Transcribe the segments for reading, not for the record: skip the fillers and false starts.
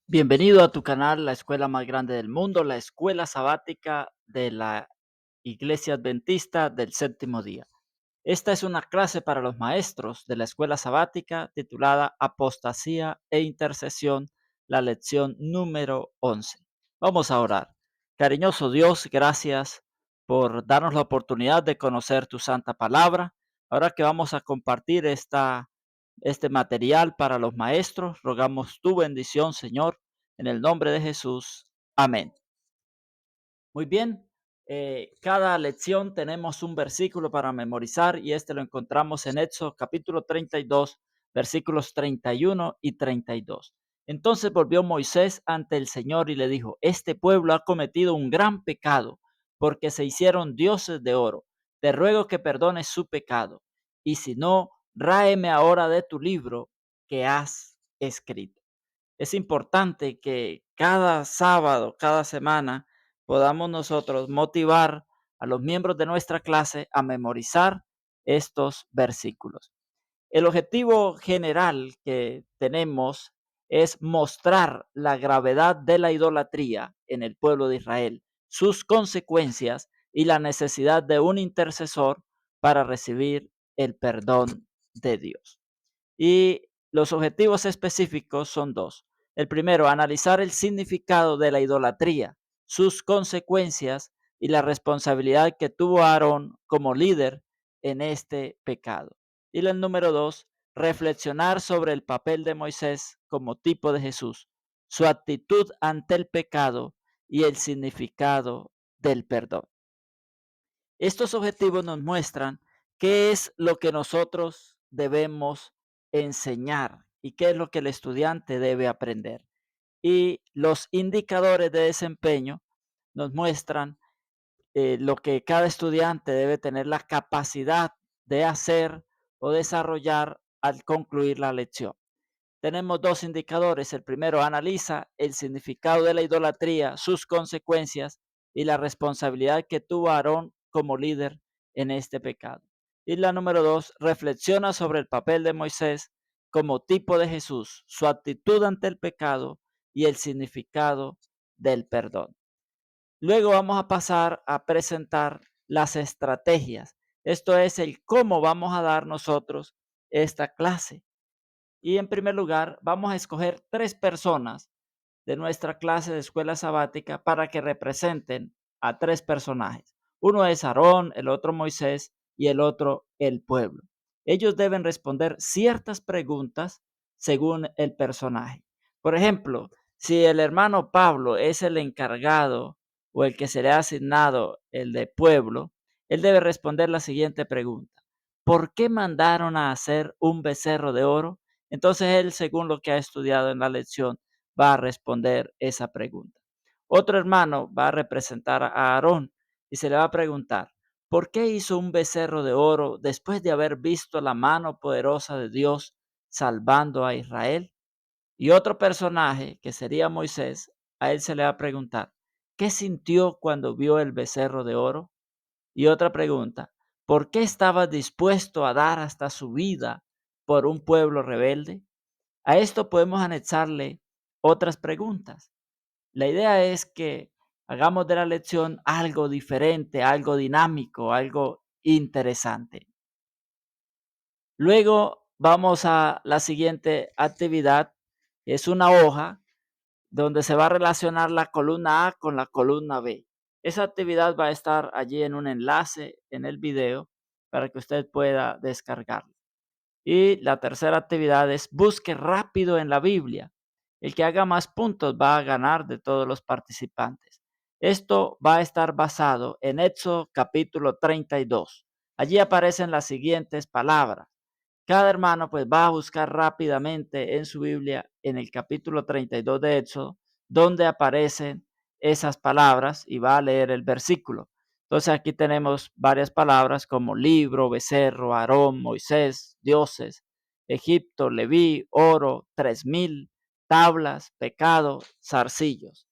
Bienvenido a tu canal, la escuela más grande del mundo, la escuela sabática de la Iglesia Adventista del Séptimo Día. Esta es una clase para los maestros de la escuela sabática titulada Apostasía e Intercesión, la lección número 11. Vamos a orar. Cariñoso Dios, gracias por darnos la oportunidad de conocer tu santa palabra. Ahora que vamos a compartir este material para los maestros, rogamos tu bendición, Señor, en el nombre de Jesús. Amén. Muy bien, cada lección tenemos un versículo para memorizar y este lo encontramos en Éxodo capítulo 32, versículos 31 y 32. Entonces volvió Moisés ante el Señor y le dijo: Este pueblo ha cometido un gran pecado porque se hicieron dioses de oro. Te ruego que perdones su pecado y si no, ráeme ahora de tu libro que has escrito. Es importante que cada sábado, cada semana, podamos nosotros motivar a los miembros de nuestra clase a memorizar estos versículos. El objetivo general que tenemos es mostrar la gravedad de la idolatría en el pueblo de Israel, sus consecuencias y la necesidad de un intercesor para recibir el perdón de Dios. Y los objetivos específicos son dos. El primero, analizar el significado de la idolatría, sus consecuencias y la responsabilidad que tuvo Aarón como líder en este pecado. Y el número dos, reflexionar sobre el papel de Moisés como tipo de Jesús, su actitud ante el pecado y el significado del perdón. Estos objetivos nos muestran qué es lo que nosotros debemos enseñar y qué es lo que el estudiante debe aprender. Y los indicadores de desempeño nos muestran lo que cada estudiante debe tener la capacidad de hacer o desarrollar al concluir la lección. Tenemos dos indicadores. El primero analiza el significado de la idolatría, sus consecuencias y la responsabilidad que tuvo Aarón como líder en este pecado. Y la número dos, reflexiona sobre el papel de Moisés como tipo de Jesús, su actitud ante el pecado y el significado del perdón. Luego vamos a pasar a presentar las estrategias. Esto es el cómo vamos a dar nosotros esta clase. Y en primer lugar, vamos a escoger 3 personas de nuestra clase de escuela sabática para que representen a 3 personajes. Uno es Aarón, el otro Moisés y el otro el pueblo. Ellos deben responder ciertas preguntas según el personaje. Por ejemplo, si el hermano Pablo es el encargado o el que se le ha asignado el de pueblo, él debe responder la siguiente pregunta: ¿por qué mandaron a hacer un becerro de oro? Entonces él, según lo que ha estudiado en la lección, va a responder esa pregunta. Otro hermano va a representar a Aarón y se le va a preguntar: ¿por qué hizo un becerro de oro después de haber visto la mano poderosa de Dios salvando a Israel? Y otro personaje, que sería Moisés, a él se le va a preguntar: ¿qué sintió cuando vio el becerro de oro? Y otra pregunta: ¿por qué estaba dispuesto a dar hasta su vida por un pueblo rebelde? A esto podemos anexarle otras preguntas. La idea es que hagamos de la lección algo diferente, algo dinámico, algo interesante. Luego vamos a la siguiente actividad. Es una hoja donde se va a relacionar la columna A con la columna B. Esa actividad va a estar allí en un enlace en el video para que usted pueda descargarlo. Y la tercera actividad es busque rápido en la Biblia. El que haga más puntos va a ganar de todos los participantes. Esto va a estar basado en Éxodo capítulo 32. Allí aparecen las siguientes palabras. Cada hermano pues va a buscar rápidamente en su Biblia en el capítulo 32 de Éxodo donde aparecen esas palabras y va a leer el versículo. Entonces aquí tenemos varias palabras como libro, becerro, Aarón, Moisés, dioses, Egipto, Leví, oro, 3000, tablas, pecado, zarcillos.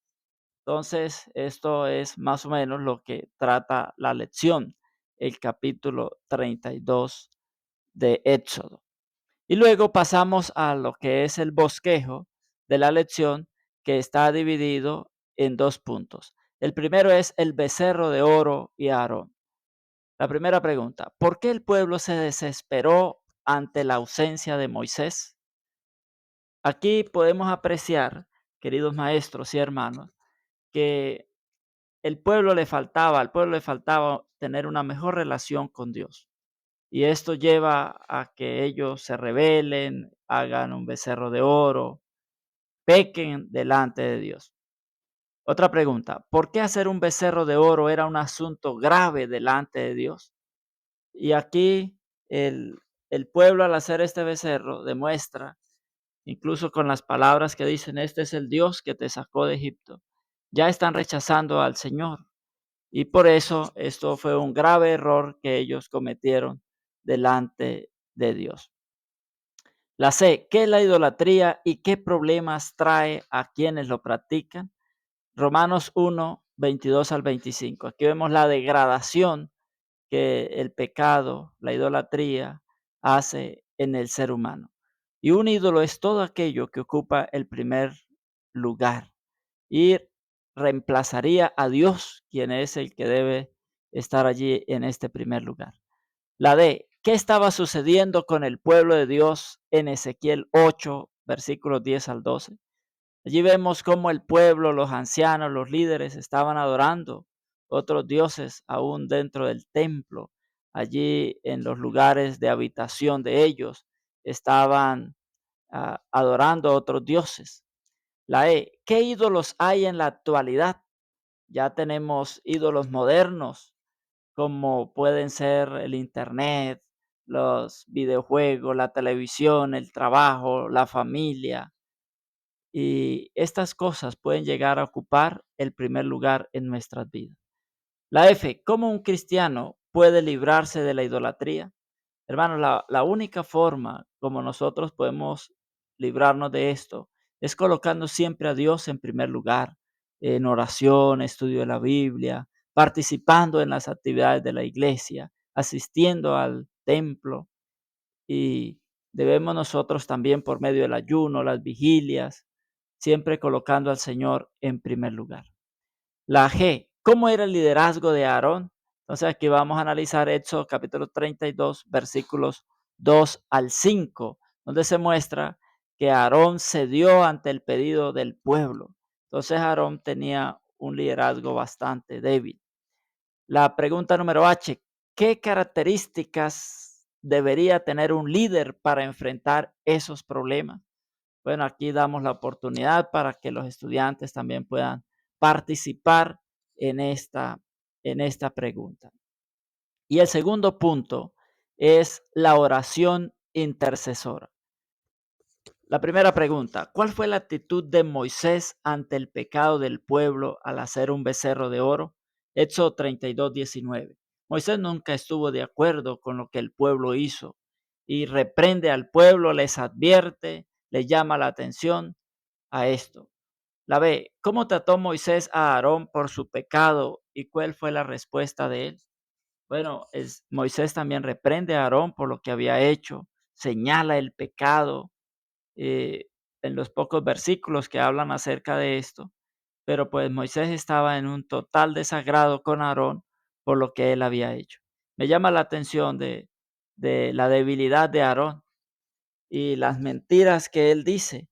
Entonces esto es más o menos lo que trata la lección, el capítulo 32 de Éxodo. Y luego pasamos a lo que es el bosquejo de la lección, que está dividido en dos puntos. El primero es el becerro de oro y Aarón. La primera pregunta, ¿por qué el pueblo se desesperó ante la ausencia de Moisés? Aquí podemos apreciar, queridos maestros y hermanos, que al pueblo le faltaba tener una mejor relación con Dios. Y esto lleva a que ellos se rebelen, hagan un becerro de oro, pequen delante de Dios. Otra pregunta, ¿por qué hacer un becerro de oro era un asunto grave delante de Dios? Y aquí el, el pueblo al hacer este becerro demuestra, incluso con las palabras que dicen, este es el Dios que te sacó de Egipto, ya están rechazando al Señor. Y por eso esto fue un grave error que ellos cometieron delante de Dios. La C, ¿qué es la idolatría y qué problemas trae a quienes lo practican? Romanos 1, 22 al 25. Aquí vemos la degradación que el pecado, la idolatría, hace en el ser humano. Y un ídolo es todo aquello que ocupa el primer lugar y reemplazaría a Dios, quien es el que debe estar allí en este primer lugar. La D, ¿qué estaba sucediendo con el pueblo de Dios en Ezequiel 8, versículos 10 al 12? Allí vemos cómo el pueblo, los ancianos, los líderes estaban adorando otros dioses aún dentro del templo. Allí en los lugares de habitación de ellos estaban adorando a otros dioses. La E, ¿qué ídolos hay en la actualidad? Ya tenemos ídolos modernos como pueden ser el internet, los videojuegos, la televisión, el trabajo, la familia. Y estas cosas pueden llegar a ocupar el primer lugar en nuestras vidas. La F, ¿cómo un cristiano puede librarse de la idolatría? Hermanos, la única forma como nosotros podemos librarnos de esto es colocando siempre a Dios en primer lugar, en oración, estudio de la Biblia, participando en las actividades de la iglesia, asistiendo al templo y debemos nosotros también por medio del ayuno, las vigilias, siempre colocando al Señor en primer lugar. La G, ¿cómo era el liderazgo de Aarón? Entonces aquí vamos a analizar Éxodo capítulo 32, versículos 2 al 5, donde se muestra que Aarón cedió ante el pedido del pueblo. Entonces Aarón tenía un liderazgo bastante débil. La pregunta número H, ¿qué características debería tener un líder para enfrentar esos problemas? Bueno, aquí damos la oportunidad para que los estudiantes también puedan participar en esta pregunta. Y el segundo punto es la oración intercesora. La primera pregunta, ¿cuál fue la actitud de Moisés ante el pecado del pueblo al hacer un becerro de oro? Éxodo 32:19. Moisés nunca estuvo de acuerdo con lo que el pueblo hizo y reprende al pueblo, les advierte, les llama la atención a esto. La B, ¿cómo trató Moisés a Aarón por su pecado y cuál fue la respuesta de él? Bueno, Moisés también reprende a Aarón por lo que había hecho, señala el pecado eh, en los pocos versículos que hablan acerca de esto, pero pues Moisés estaba en un total desagrado con Aarón por lo que él había hecho. Me llama la atención de la debilidad de Aarón y las mentiras que él dice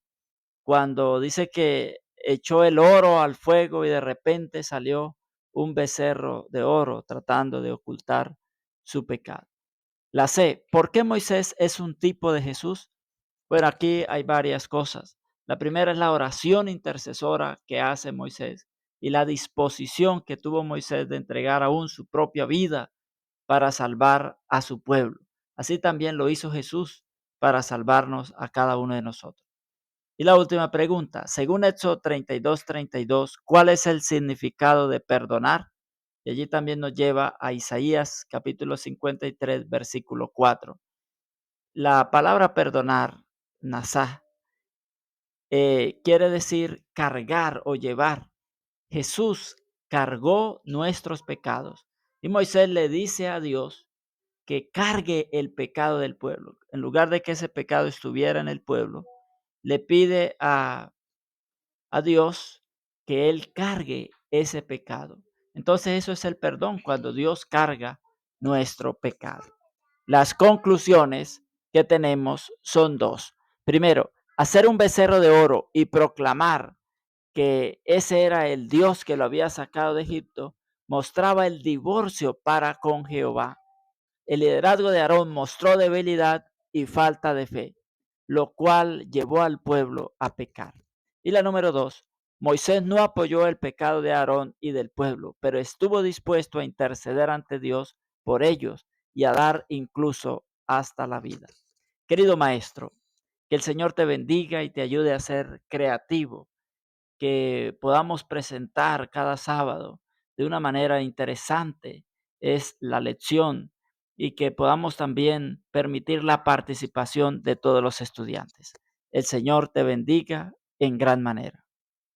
cuando dice que echó el oro al fuego y de repente salió un becerro de oro tratando de ocultar su pecado. La C, ¿por qué Moisés es un tipo de Jesús? Bueno, aquí hay varias cosas. La primera es la oración intercesora que hace Moisés y la disposición que tuvo Moisés de entregar aún su propia vida para salvar a su pueblo. Así también lo hizo Jesús para salvarnos a cada uno de nosotros. Y la última pregunta, según Éxodo 32:32, ¿cuál es el significado de perdonar? Y allí también nos lleva a Isaías capítulo 53, versículo 4. La palabra perdonar, nasá, quiere decir cargar o llevar. Jesús cargó nuestros pecados y Moisés le dice a Dios que cargue el pecado del pueblo. En lugar de que ese pecado estuviera en el pueblo, le pide a Dios que Él cargue ese pecado. Entonces eso es el perdón, cuando Dios carga nuestro pecado. Las conclusiones que tenemos son dos. Primero, hacer un becerro de oro y proclamar que ese era el Dios que lo había sacado de Egipto, mostraba el divorcio para con Jehová. El liderazgo de Aarón mostró debilidad y falta de fe, lo cual llevó al pueblo a pecar. Y la número dos, Moisés no apoyó el pecado de Aarón y del pueblo, pero estuvo dispuesto a interceder ante Dios por ellos y a dar incluso hasta la vida. Querido maestro, que el Señor te bendiga y te ayude a ser creativo, que podamos presentar cada sábado de una manera interesante es la lección, y que podamos también permitir la participación de todos los estudiantes. El Señor te bendiga en gran manera.